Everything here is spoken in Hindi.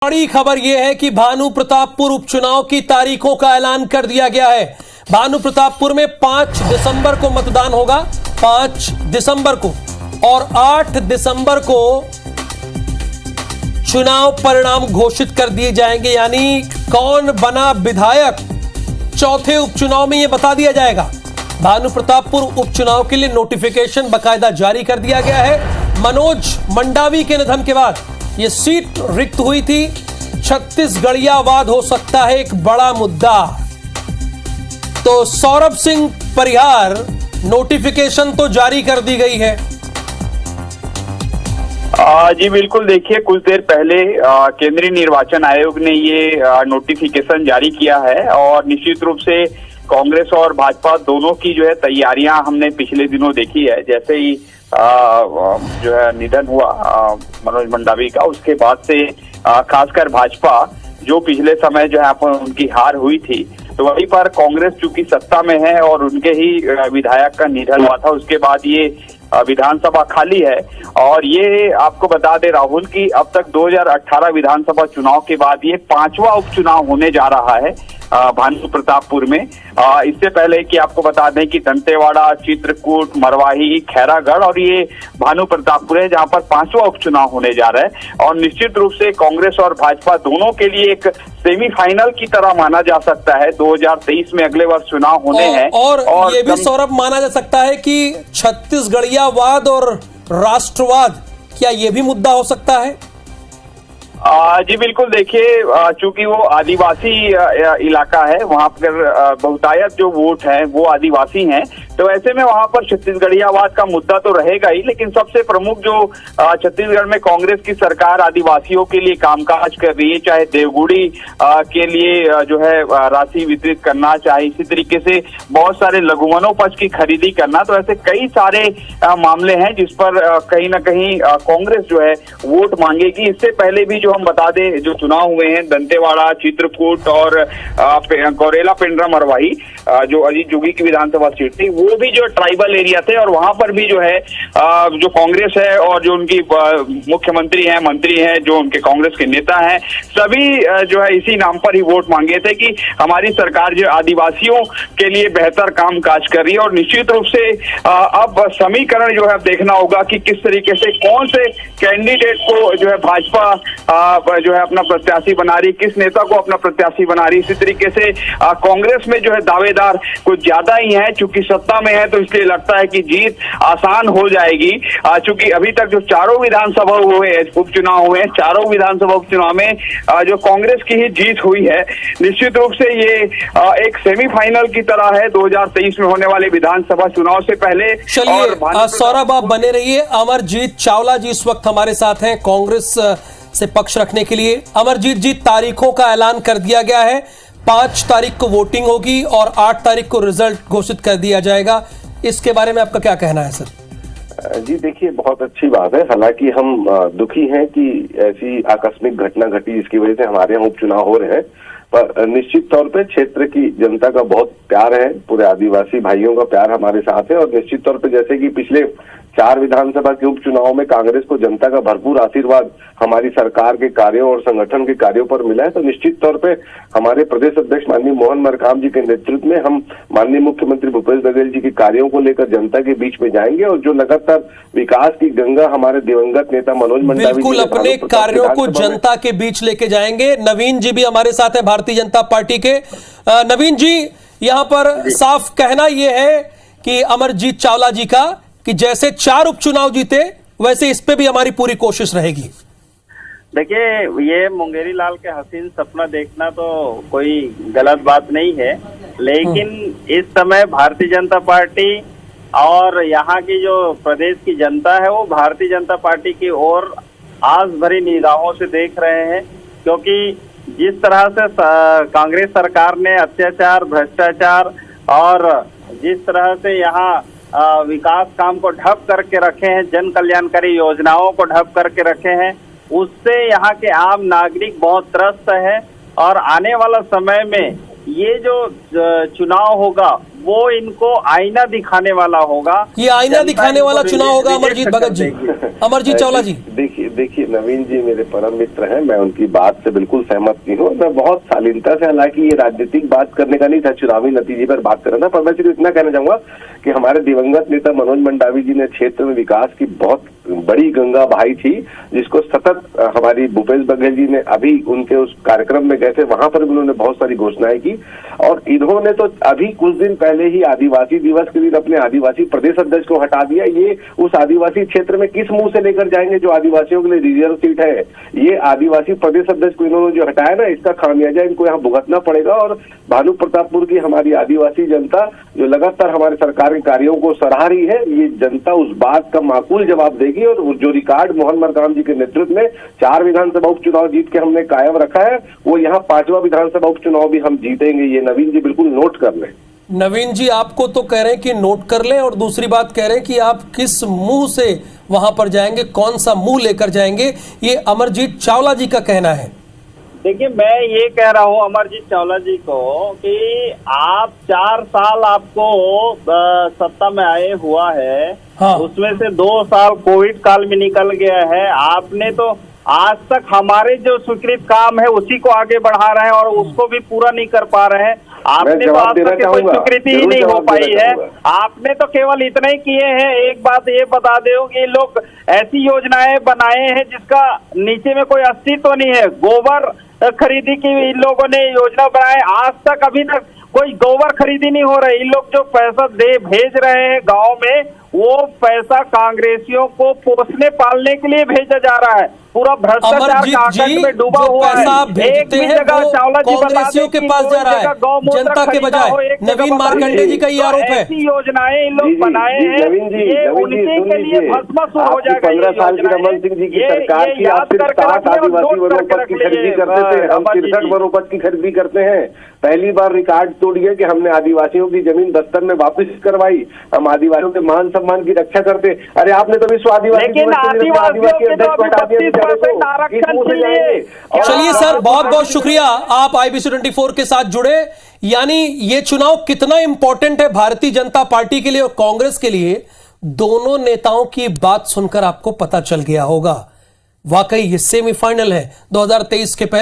बड़ी खबर यह है कि भानु प्रतापपुर उपचुनाव की तारीखों का ऐलान कर दिया गया है। भानु प्रतापपुर में 5 दिसंबर को मतदान होगा, 5 दिसंबर को, और 8 दिसंबर को चुनाव परिणाम घोषित कर दिए जाएंगे। यानी कौन बना विधायक चौथे उपचुनाव में यह बता दिया जाएगा। भानु प्रतापपुर उपचुनाव के लिए नोटिफिकेशन बकायदा जारी कर दिया गया है। मनोज मंडावी के निधन के बाद ये सीट रिक्त हुई थी। छत्तीसगढ़ियावाद हो सकता है एक बड़ा मुद्दा। तो सौरभ सिंह परिहार, नोटिफिकेशन तो जारी कर दी गई है। जी बिल्कुल, देखिए कुछ देर पहले केंद्रीय निर्वाचन आयोग ने ये नोटिफिकेशन जारी किया है और निश्चित रूप से कांग्रेस और भाजपा दोनों की जो है तैयारियां हमने पिछले दिनों देखी है। जैसे ही जो है निधन हुआ मनोज मंडावी का, उसके बाद से खासकर भाजपा जो पिछले समय जो है उनकी हार हुई थी, तो वहीं पर कांग्रेस चूंकि सत्ता में है और उनके ही विधायक का निधन हुआ था, उसके बाद ये विधानसभा खाली है। और ये आपको बता दे राहुल कि अब तक 2018 विधानसभा चुनाव के बाद ये 5वां उपचुनाव होने जा रहा है भानु प्रतापपुर में। इससे पहले कि आपको बता दें कि दंतेवाड़ा, चित्रकूट, मरवाही, खैरागढ़ और ये भानु प्रतापपुर है जहां पर 5वां उपचुनाव होने जा रहा है। और निश्चित रूप से कांग्रेस और भाजपा दोनों के लिए एक सेमीफाइनल की तरह माना जा सकता है। 2023 में अगले वर्ष चुनाव होने हैं और ये भी सौरभ माना जा सकता है कि छत्तीसगढ़ियावाद और राष्ट्रवाद, क्या ये भी मुद्दा हो सकता है? जी बिल्कुल, देखिए चूंकि वो आदिवासी इलाका है, वहां पर बहुतायत जो वोट है वो आदिवासी हैं, तो ऐसे में वहां पर छत्तीसगढ़ियावाद का मुद्दा तो रहेगा ही। लेकिन सबसे प्रमुख जो छत्तीसगढ़ में कांग्रेस की सरकार आदिवासियों के लिए कामकाज कर रही है, चाहे देवगुड़ी के लिए जो है राशि वितरित करना, चाहे इसी तरीके से बहुत सारे लघुवनोपज की खरीदी करना, तो ऐसे कई सारे मामले हैं जिस पर कहीं ना कहीं कांग्रेस जो है वोट मांगेगी। इससे पहले भी हम बता दें जो चुनाव हुए हैं दंतेवाड़ा, चित्रकूट और गौरेला, पेंड्रा, मरवाही, जो अजीत जोगी की विधानसभा सीट थी, वो भी जो ट्राइबल एरिया थे और वहां पर भी जो है जो कांग्रेस है और जो उनकी मुख्यमंत्री हैं, मंत्री हैं, जो उनके कांग्रेस के नेता हैं, सभी जो है इसी नाम पर ही वोट मांगे थे कि हमारी सरकार जो आदिवासियों के लिए बेहतर काम काज कर रही है। और निश्चित रूप से अब समीकरण जो है देखना होगा कि किस तरीके से कौन से कैंडिडेट को जो है भाजपा जो है अपना प्रत्याशी बना रही, किस नेता को अपना प्रत्याशी बना रही। इसी तरीके से कांग्रेस में जो है दावेदार कुछ ज्यादा ही है, चूंकि सत्ता में है तो इसलिए लगता है कि जीत आसान हो जाएगी। चूंकि अभी तक जो चारों विधानसभा हुए उपचुनाव हुए, चारों विधानसभा उपचुनाव में जो कांग्रेस की ही जीत हुई है। निश्चित रूप से ये एक सेमीफाइनल की तरह है 2023 में होने वाले विधानसभा चुनाव से पहले। चलिए सौरभ, आप बने रहिए। अमरजीत चावला जी इस वक्त हमारे साथ हैं कांग्रेस से पक्ष रखने के लिए। अमरजीत जी, तारीखों का ऐलान कर दिया गया है। 5 तारीख को वोटिंग होगी और 8 तारीख को रिजल्ट घोषित कर दिया जाएगा। इसके बारे में आपका क्या कहना है सर? जी देखिए, बहुत अच्छी बात है। हालांकि हम दुखी हैं कि ऐसी आकस्मिक घटना घटी जिसकी वजह से हमारे यहाँ उपचुनाव हो रहे हैं, पर निश्चित तौर पे क्षेत्र की जनता का बहुत प्यार है, पूरे आदिवासी भाइयों का प्यार हमारे साथ है। और निश्चित तौर पे जैसे कि पिछले 4 विधानसभा के उपचुनाव में कांग्रेस को जनता का भरपूर आशीर्वाद हमारी सरकार के कार्यों और संगठन के कार्यों पर मिला है, तो निश्चित तौर पे हमारे प्रदेश अध्यक्ष माननीय मोहन मरकाम जी के नेतृत्व में हम माननीय मुख्यमंत्री भूपेश बघेल जी के कार्यों को लेकर जनता के बीच में जाएंगे। और जो लगातार विकास की गंगा हमारे दिवंगत नेता मनोज मंडावी बिल्कुल अपने कार्यों को जनता के बीच लेके जाएंगे। नवीन जी भी हमारे साथ है भारतीय जनता पार्टी के। नवीन जी, यहाँ पर साफ कहना यह है कि अमरजीत चावला जी का कि जैसे 4 उपचुनाव जीते वैसे इस पे भी हमारी पूरी कोशिश रहेगी। देखिए, ये मुंगेरी लाल के हसीन सपना देखना तो कोई गलत बात नहीं है, लेकिन इस समय भारतीय जनता पार्टी और यहाँ की जो प्रदेश की जनता है वो भारतीय जनता पार्टी की ओर आस भरी निगाहों से देख रहे हैं। क्योंकि जिस तरह से कांग्रेस सरकार ने अत्याचार, भ्रष्टाचार और जिस तरह से यहाँ विकास काम को ठप करके रखे हैं, जन कल्याणकारी योजनाओं को ठप करके रखे हैं, उससे यहाँ के आम नागरिक बहुत त्रस्त है। और आने वाला समय में ये जो चुनाव होगा वो इनको आईना दिखाने वाला होगा। ये आईना दिखाने वाला चुनाव होगा अमरजीत भगत जी, अमरजीत चावला जी। देखिए, नवीन जी मेरे परम मित्र हैं, मैं उनकी बात से बिल्कुल सहमत नहीं हूँ। मैं बहुत शालीनता से, हालांकि ये राजनीतिक बात करने का नहीं था, चुनावी नतीजे पर बात करना था, पर मैं सिर्फ इतना कहना चाहूंगा कि हमारे दिवंगत नेता मनोज मंडावी जी ने क्षेत्र में विकास की बहुत बड़ी गंगा बहाई थी, जिसको सतत हमारी भूपेश बघेल जी ने अभी उनके उस कार्यक्रम में गए थे, वहां पर भी उन्होंने बहुत सारी घोषणाएं की। और इन्होंने तो अभी कुछ दिन पहले ही आदिवासी दिवस के दिन अपने आदिवासी प्रदेश अध्यक्ष को हटा दिया। ये उस आदिवासी क्षेत्र में किस मुंह से लेकर जाएंगे जो आदिवासियों के लिए रिजर्व सीट है? ये आदिवासी प्रदेश अध्यक्ष को इन्होंने जो हटाया ना, इसका खामियाजा इनको यहाँ भुगतना पड़ेगा। और भानु प्रतापपुर की हमारी आदिवासी जनता जो लगातार हमारे सरकार के कार्यों को सराह रही है, ये जनता उस बात का माकूल जवाब देगी। और जो रिकॉर्ड मोहन मरकाम जी के नेतृत्व में 4 विधानसभा उपचुनाव जीत के हमने कायम रखा है, वो यहाँ 5वां विधानसभा उपचुनाव भी हम जीतेंगे। ये नवीन जी बिल्कुल नोट कर लें। नवीन जी आपको तो कह रहे हैं कि नोट कर लें, और दूसरी बात कह रहे हैं कि आप किस मुंह से वहां पर जाएंगे, कौन सा मुंह लेकर जाएंगे, ये अमरजीत चावला जी का कहना है। देखिए, मैं ये कह रहा हूँ अमरजीत चावला जी को कि आप 4 साल आपको सत्ता में आए हुआ है, हाँ। उसमें से 2 साल कोविड काल में निकल गया है। आपने तो आज तक हमारे जो स्वीकृत काम है उसी को आगे बढ़ा रहे हैं और उसको भी पूरा नहीं कर पा रहे हैं। आपने तो आज तक कोई स्वीकृति ही नहीं हो पाई है। आपने तो केवल इतना ही किए हैं। एक बात ये बता दो कि लोग ऐसी योजनाएं बनाए हैं जिसका नीचे में कोई अस्तित्व नहीं है। गोबर खरीदी की इन लोगों ने योजना बनाए, आज तक अभी तक कोई गोबर खरीदी नहीं हो रही। इन लोग जो पैसा भेज रहे हैं गांव में, वो पैसा कांग्रेसियों को पोसने पालने के लिए भेजा जा रहा है। पूरा भ्रष्टाचार का आकंठ में डूबा हुआ है। एक भी जगह चावला जी कांग्रेसियों के पास जा रहा है, जनता के बजाय। नवीन मार्कंडे जी का ये आरोप है। ऐसी योजनाएं इन लोग बनाए हैं, ये उनके के लिए भस्मासुर हो जाएगा। 15 साल की रमन सिंह जी की सरकार की आप सिर्फ 60 आदिवासी वनोपज की खरीदी करते थे, हम 63 वनोपज की खरीदी करते हैं। पहली बार रिकॉर्ड तोड़िए कि हमने आदिवासियों की जमीन दफ्तर में वापस करवाई। हम आदिवासियों के मान सम्मान की रक्षा करते। अरे आपने तो विश्व आदिवासी अध्यक्ष को हटा दिया। चलिए सर, बहुत बहुत शुक्रिया, आप IBC 24 के साथ जुड़े। यानी ये चुनाव कितना इंपॉर्टेंट है भारतीय जनता पार्टी के लिए और कांग्रेस के लिए, दोनों नेताओं की बात सुनकर आपको पता चल गया होगा। वाकई ये सेमीफाइनल है 2023 के पहले।